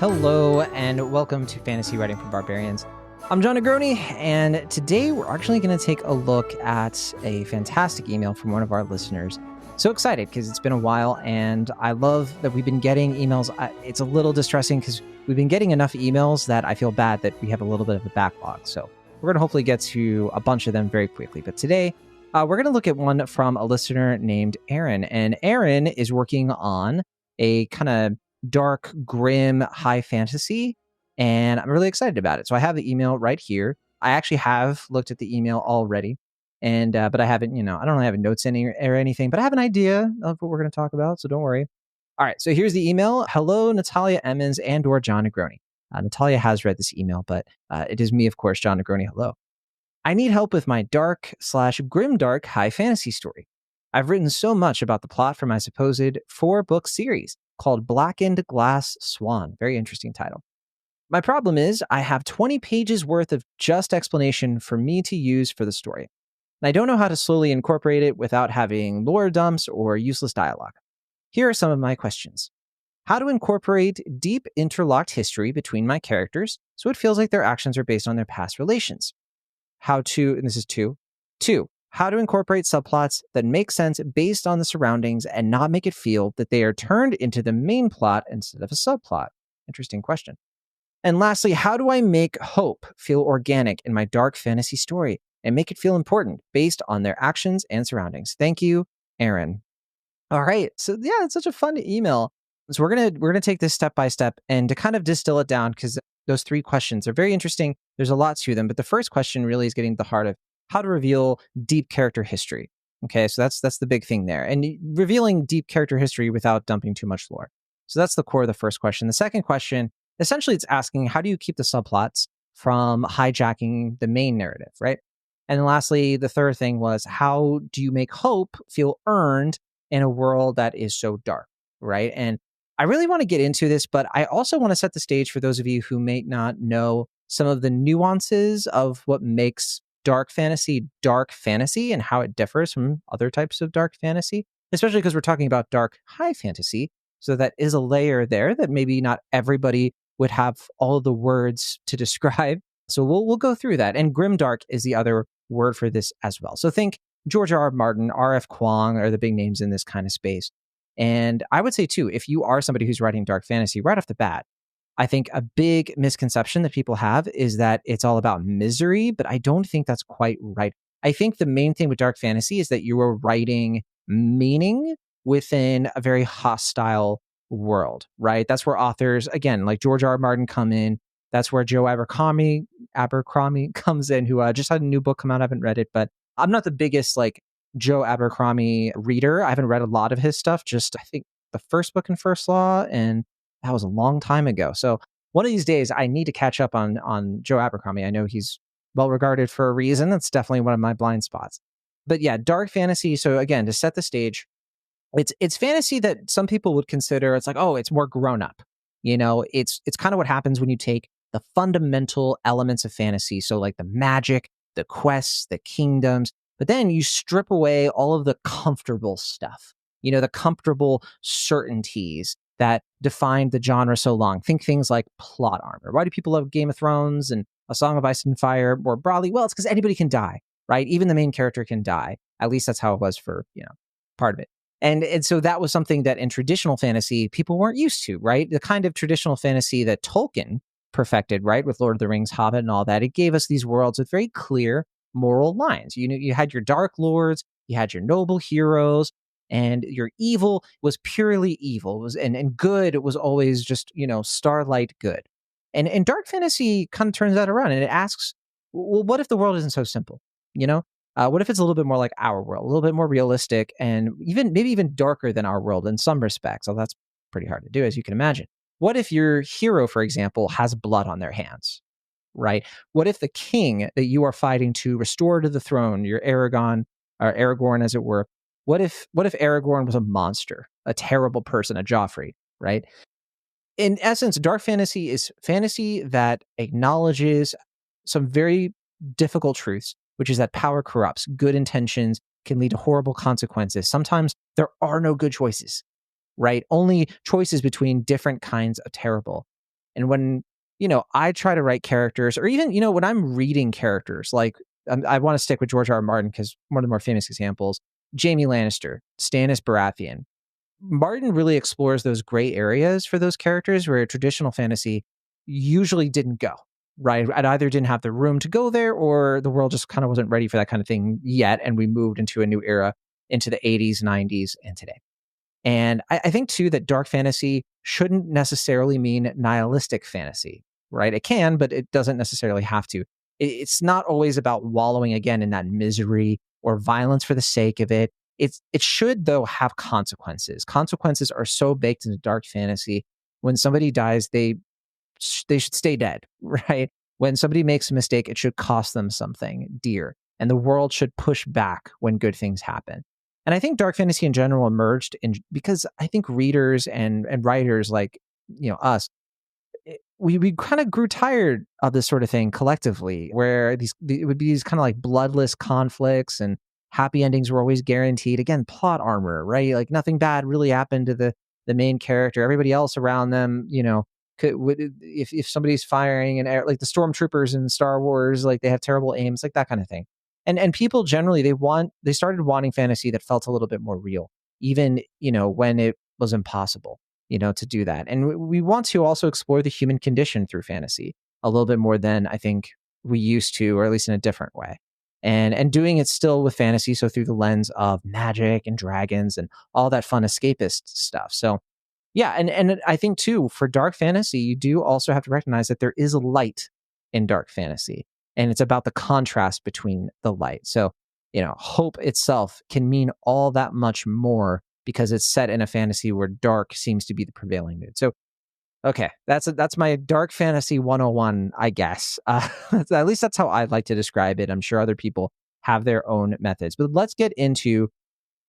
Hello, and welcome to Fantasy Writing for Barbarians. I'm John Negroni, and today we're actually going to take a look at a fantastic email from one of our listeners. So excited because it's been a while, and I love that we've been getting emails. It's a little distressing because we've been getting enough emails that I feel bad that we have a little bit of a backlog. So we're going to hopefully get to a bunch of them very quickly. But today, we're going to look at one from a listener named Aaron, and Aaron is working on a kind of dark, grim, high fantasy, and I'm really excited about it. So I have the email right here. I actually have looked at the email already, and but I haven't, I don't really have notes in here or anything, but I have an idea of what we're going to talk about, so don't worry. All right, so here's the email. Hello, Natalia Emmons and or John Negroni. Natalia has read this email, but it is me, of course, John Negroni. Hello. I need help with my dark/grimdark high fantasy story. I've written so much about the plot for my supposed 4-book series called Blackened Glass Swan. Very interesting title. My problem is I have 20 pages worth of just explanation for me to use for the story. And I don't know how to slowly incorporate it without having lore dumps or useless dialogue. Here are some of my questions. How to incorporate deep interlocked history between my characters so it feels like their actions are based on their past relations. And this is 2, how to incorporate subplots that make sense based on the surroundings and not make it feel that they are turned into the main plot instead of a subplot. Interesting question. And lastly, how do I make hope feel organic in my dark fantasy story and make it feel important based on their actions and surroundings? Thank you, Aaron. All right. So yeah, it's such a fun email. So we're gonna take this step by step and to kind of distill it down because those 3 questions are very interesting. There's a lot to them, but the first question really is getting to the heart of how to reveal deep character history. Okay, so that's the big thing there. And revealing deep character history without dumping too much lore. So that's the core of the first question. The second question, essentially it's asking, how do you keep the subplots from hijacking the main narrative, right? And then lastly, the third thing was, how do you make hope feel earned in a world that is so dark, right? And I really want to get into this, but I also want to set the stage for those of you who may not know some of the nuances of what makes dark fantasy and how it differs from other types of dark fantasy, especially because we're talking about dark high fantasy. So that is a layer there that maybe not everybody would have all of the words to describe. So we'll go through that. And grimdark is the other word for this as well. So think George R. Martin, R.F. Kuang are the big names in this kind of space. And I would say too, if you are somebody who's writing dark fantasy right off the bat, I think a big misconception that people have is that it's all about misery, but I don't think that's quite right. I think the main thing with dark fantasy is that you are writing meaning within a very hostile world, right? That's where authors, again, like George R. R. Martin come in. That's where Joe Abercrombie comes in, who just had a new book come out. I haven't read it, but I'm not the biggest Joe Abercrombie reader. I haven't read a lot of his stuff, just I think the first book in First Law, and that was a long time ago. So one of these days, I need to catch up on Joe Abercrombie. I know he's well regarded for a reason. That's definitely one of my blind spots. But yeah, dark fantasy. So again, to set the stage, it's fantasy that some people would consider, it's like, oh, it's more grown up. It's kind of what happens when you take the fundamental elements of fantasy. So like the magic, the quests, the kingdoms, but then you strip away all of the comfortable stuff, the comfortable certainties that defined the genre so long. Think things like plot armor. Why do people love Game of Thrones and A Song of Ice and Fire more broadly? Well, it's because anybody can die, right? Even the main character can die. At least that's how it was for, part of it. And so that was something that in traditional fantasy, people weren't used to, right? The kind of traditional fantasy that Tolkien perfected, right? With Lord of the Rings, Hobbit and all that. It gave us these worlds with very clear moral lines. You had your dark lords, you had your noble heroes, and your evil was purely evil. And good was always just, starlight good. And dark fantasy kind of turns that around and it asks, well, what if the world isn't so simple? What if it's a little bit more like our world, a little bit more realistic and maybe even darker than our world in some respects? So that's pretty hard to do, as you can imagine. What if your hero, for example, has blood on their hands, right? What if the king that you are fighting to restore to the throne, your Aragorn, as it were, what if Aragorn was a monster, a terrible person, a Joffrey, right? In essence, dark fantasy is fantasy that acknowledges some very difficult truths, which is that power corrupts. Good intentions can lead to horrible consequences. Sometimes there are no good choices, right? Only choices between different kinds of terrible. And when, I try to write characters, or even, when I'm reading characters, like I want to stick with George R. R. Martin because one of the more famous examples, Jaime Lannister, Stannis Baratheon. Martin really explores those gray areas for those characters where traditional fantasy usually didn't go, right? It either didn't have the room to go there or the world just kind of wasn't ready for that kind of thing yet. And we moved into a new era into the 80s, 90s, and today. And I think too that dark fantasy shouldn't necessarily mean nihilistic fantasy, right? It can, but it doesn't necessarily have to. It's not always about wallowing again in that misery or violence for the sake of it. It should though have consequences. Consequences are so baked into dark fantasy. When somebody dies, they should stay dead, right? When somebody makes a mistake, it should cost them something dear, and the world should push back when good things happen. And I think dark fantasy in general emerged because I think readers and writers like us, we kind of grew tired of this sort of thing collectively, where it would be these kind of like bloodless conflicts and happy endings were always guaranteed. Again, plot armor, right? Like nothing bad really happened to the main character. Everybody else around them, if somebody's firing and like the stormtroopers in Star Wars, like they have terrible aims, like that kind of thing. And people generally they started wanting fantasy that felt a little bit more real, even when it was impossible to do that. And we want to also explore the human condition through fantasy a little bit more than I think we used to, or at least in a different way. And doing it still with fantasy, so through the lens of magic and dragons and all that fun escapist stuff. So yeah, and I think too, for dark fantasy, you do also have to recognize that there is a light in dark fantasy, and it's about the contrast between the light. So, hope itself can mean all that much more because it's set in a fantasy where dark seems to be the prevailing mood. So, okay, that's my dark fantasy 101, I guess. At least that's how I'd like to describe it. I'm sure other people have their own methods, but let's get into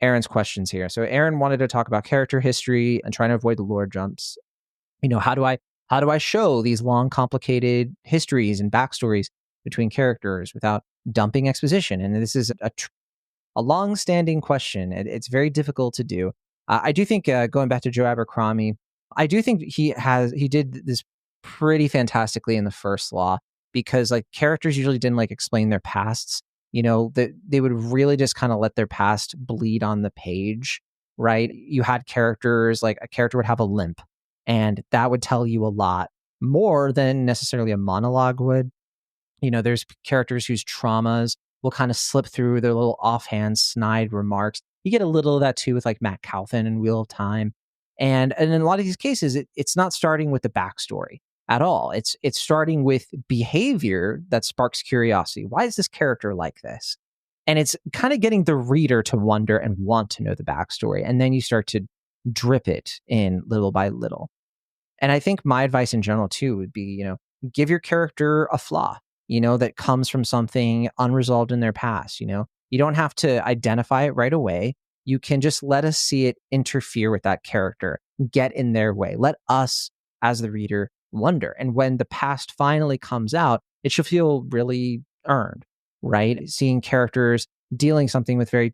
Aaron's questions here. So Aaron wanted to talk about character history and trying to avoid the lore jumps. How do I show these long, complicated histories and backstories between characters without dumping exposition? And this is a long-standing question. It's very difficult to do. I do think going back to Joe Abercrombie, I do think he did this pretty fantastically in the first law, because like characters usually didn't like explain their pasts. That they would really just kind of let their past bleed on the page, right? You had characters, like a character would have a limp, and that would tell you a lot more than necessarily a monologue would. There's characters whose traumas will kind of slip through their little offhand snide remarks. You get a little of that too with like Matt Calvin and Wheel of Time. And in a lot of these cases, it's not starting with the backstory at all. It's starting with behavior that sparks curiosity. Why is this character like this? And it's kind of getting the reader to wonder and want to know the backstory. And then you start to drip it in little by little. And I think my advice in general too would be, give your character a flaw, that comes from something unresolved in their past. You don't have to identify it right away. You can just let us see it interfere with that character, get in their way. Let us, as the reader, wonder. And when the past finally comes out, it should feel really earned, right? Seeing characters dealing something with very,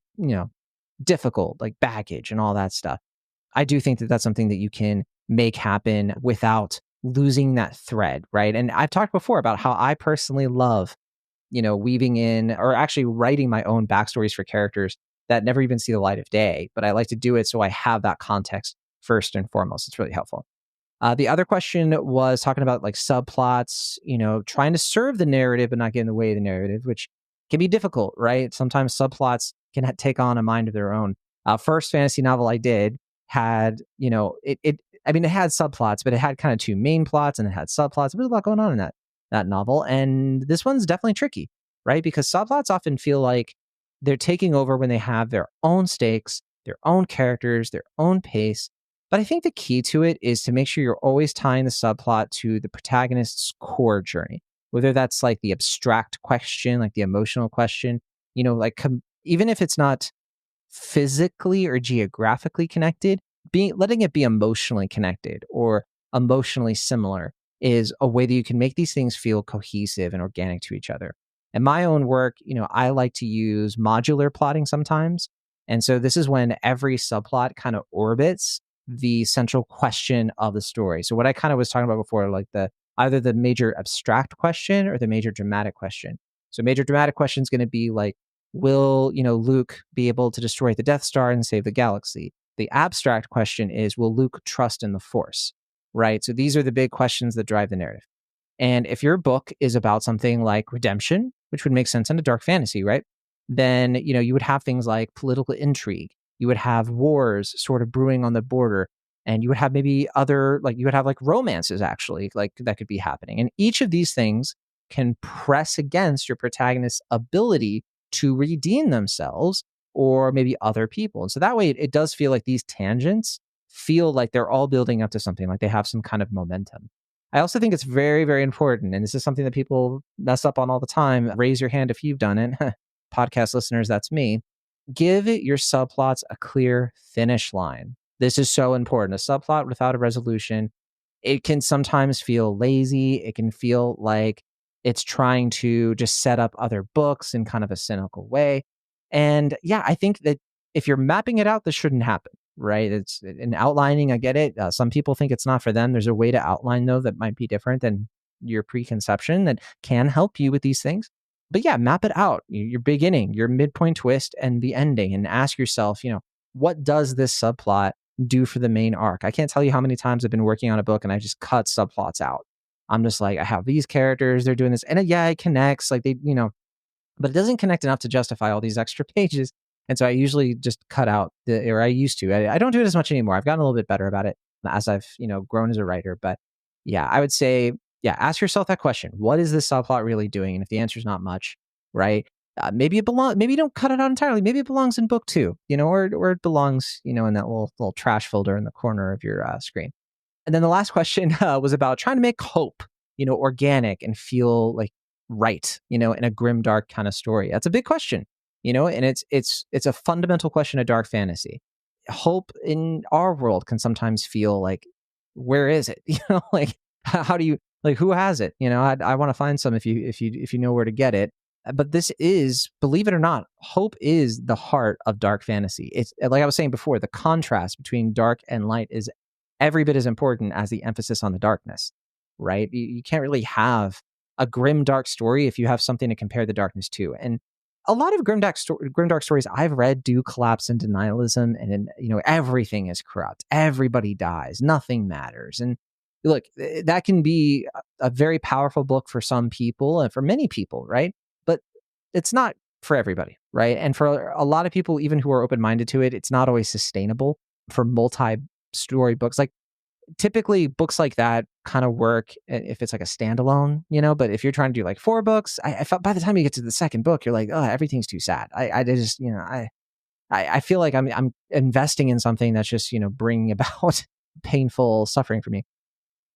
difficult, like baggage and all that stuff. I do think that that's something that you can make happen without losing that thread, right? And I've talked before about how I personally love, weaving in or actually writing my own backstories for characters that never even see the light of day. But I like to do it so I have that context first and foremost. It's really helpful. The other question was talking about like subplots, trying to serve the narrative but not get in the way of the narrative, which can be difficult, right? Sometimes subplots can take on a mind of their own. First fantasy novel I did had, it had subplots, but it had kind of two main plots and it had subplots. There was a lot going on in that novel. And this one's definitely tricky, right? Because subplots often feel like they're taking over when they have their own stakes, their own characters, their own pace. But I think the key to it is to make sure you're always tying the subplot to the protagonist's core journey, whether that's like the abstract question, like the emotional question, even if it's not physically or geographically connected, letting it be emotionally connected or emotionally similar is a way that you can make these things feel cohesive and organic to each other. In my own work, I like to use modular plotting sometimes. And so this is when every subplot kind of orbits the central question of the story. So what I kind of was talking about before, like either the major abstract question or the major dramatic question. So major dramatic question is going to be like, will, Luke be able to destroy the Death Star and save the galaxy? The abstract question is, will Luke trust in the Force? Right? So these are the big questions that drive the narrative. And if your book is about something like redemption, which would make sense in a dark fantasy, right? Then, you would have things like political intrigue. You would have wars sort of brewing on the border. And you would have maybe you would have like romances actually, like that could be happening. And each of these things can press against your protagonist's ability to redeem themselves or maybe other people. And so that way it does feel like these tangents feel like they're all building up to something, like they have some kind of momentum. I also think it's very, very important, and this is something that people mess up on all the time. Raise your hand if you've done it. Podcast listeners, that's me. Give your subplots a clear finish line. This is so important. A subplot without a resolution, it can sometimes feel lazy. It can feel like it's trying to just set up other books in kind of a cynical way. And yeah, I think that if you're mapping it out, this shouldn't happen, right? It's in outlining. I get it. Some people think it's not for them. There's a way to outline though that might be different than your preconception that can help you with these things. But yeah, map it out. Your beginning, your midpoint twist, and the ending, and ask yourself, what does this subplot do for the main arc? I can't tell you how many times I've been working on a book and I just cut subplots out. I'm just like, I have these characters, they're doing this, and it connects, like they, but it doesn't connect enough to justify all these extra pages. And so I usually just cut out or I used to. I don't do it as much anymore. I've gotten a little bit better about it as I've, grown as a writer. But yeah, I would say, ask yourself that question. What is this subplot really doing? And if the answer is not much, right? Maybe you don't cut it out entirely. Maybe it belongs in book 2, or it belongs, in that little trash folder in the corner of your screen. And then the last question was about trying to make hope, organic and feel like right, in a grim, dark kind of story. That's a big question, and it's a fundamental question of dark fantasy. Hope in our world can sometimes feel like, where is it? Like how do you, like, who has it? I want to find some if you know where to get it. But this is, believe it or not, hope is the heart of dark fantasy. It's like I was saying before, the contrast between dark and light is every bit as important as the emphasis on the darkness, right? You can't really have a grim, dark story if you have something to compare the darkness to. And a lot of grim, dark stories I've read do collapse into nihilism, and everything is corrupt. Everybody dies. Nothing matters. And look, that can be a very powerful book for some people and for many people, right? But it's not for everybody, right? And for a lot of people, even who are open-minded to it, it's not always sustainable for multi-story books. Like typically books like that kind of work if it's like a standalone, but if you're trying to do like 4 books, I felt by the time you get to the second book, you're like, oh, everything's too sad. I just, I feel like I'm investing in something that's just, bringing about painful suffering for me.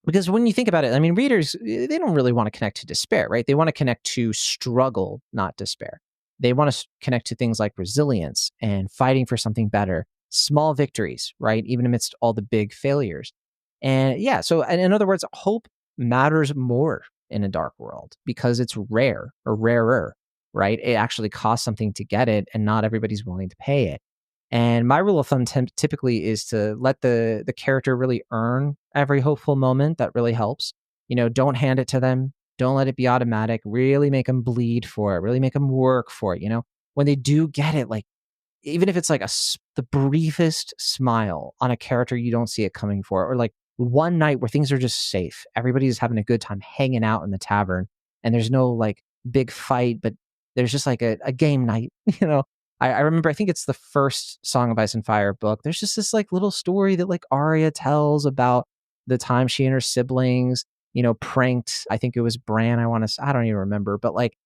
Because when you think about it, I mean, readers, they don't really want to connect to despair, right? They want to connect to struggle, not despair. They want to connect to things like resilience and fighting for something better, small victories, right? Even amidst all the big failures. And yeah, so in other words, hope matters more in a dark world because it's rare or rarer, right? It actually costs something to get it, and not everybody's willing to pay it. And my rule of thumb typically is to let the character really earn every hopeful moment. That really helps. Don't hand it to them. Don't let it be automatic. Really make them bleed for it. Really make them work for it. When they do get it, like, even if it's like the briefest smile on a character you don't see it coming for, or like one night where things are just safe. Everybody's having a good time hanging out in the tavern, and there's no like big fight, but there's just like a game night, I remember, I think it's the first Song of Ice and Fire book. There's just this like little story that like Arya tells about the time she and her siblings, pranked. I think it was Bran. I don't even remember, but like,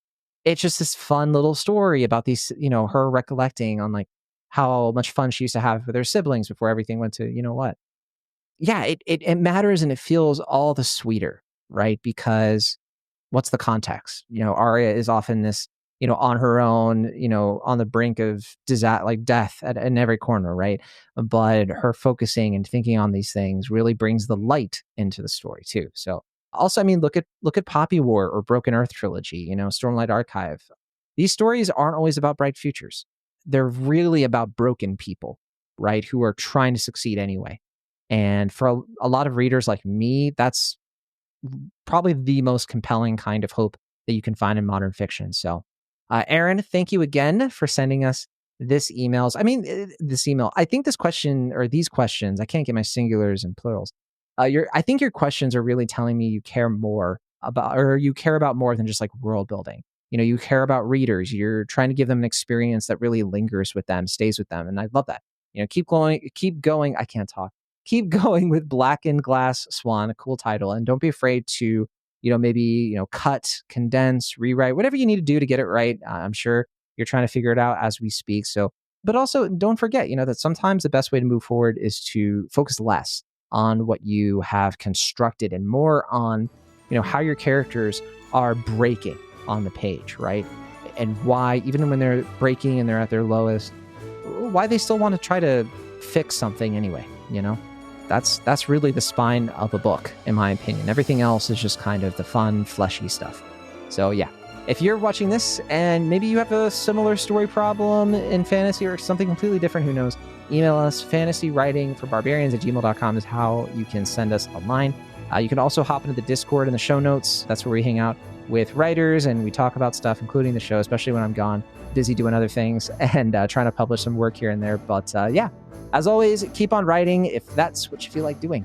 it's just this fun little story about these, her recollecting on like how much fun she used to have with her siblings before everything went to, what. Yeah, it matters, and it feels all the sweeter, right? Because what's the context? Arya is often this, on her own, on the brink of disaster, like death in every corner, right? But her focusing and thinking on these things really brings the light into the story too. So also, I mean, look at Poppy War or Broken Earth trilogy, Stormlight Archive. These stories aren't always about bright futures. They're really about broken people, right? Who are trying to succeed anyway. And for a lot of readers like me, that's probably the most compelling kind of hope that you can find in modern fiction. So, Aaron, thank you again for sending us this email. I think this question or these questions, I can't get my singulars and plurals. I think your questions are really telling me you care more about, or you care about more than just like world building. You care about readers. You're trying to give them an experience that really lingers with them, stays with them. And I love that. Keep going. I can't talk. Keep going with Blackened Glass Swan, a cool title. And don't be afraid to, maybe, cut, condense, rewrite, whatever you need to do to get it right. I'm sure you're trying to figure it out as we speak. So, but also don't forget, that sometimes the best way to move forward is to focus less on what you have constructed and more on, how your characters are breaking on the page, right? And why, even when they're breaking and they're at their lowest, why they still want to try to fix something anyway, That's really the spine of a book, in my opinion. Everything else is just kind of the fun, fleshy stuff. So yeah, if you're watching this and maybe you have a similar story problem in fantasy or something completely different, who knows, email us. fantasywritingforbarbarians@gmail.com is how you can send us a line. You can also hop into the Discord in the show notes. That's where we hang out with writers and we talk about stuff, including the show, especially when I'm gone, busy doing other things and trying to publish some work here and there. But yeah, as always, keep on writing if that's what you feel like doing.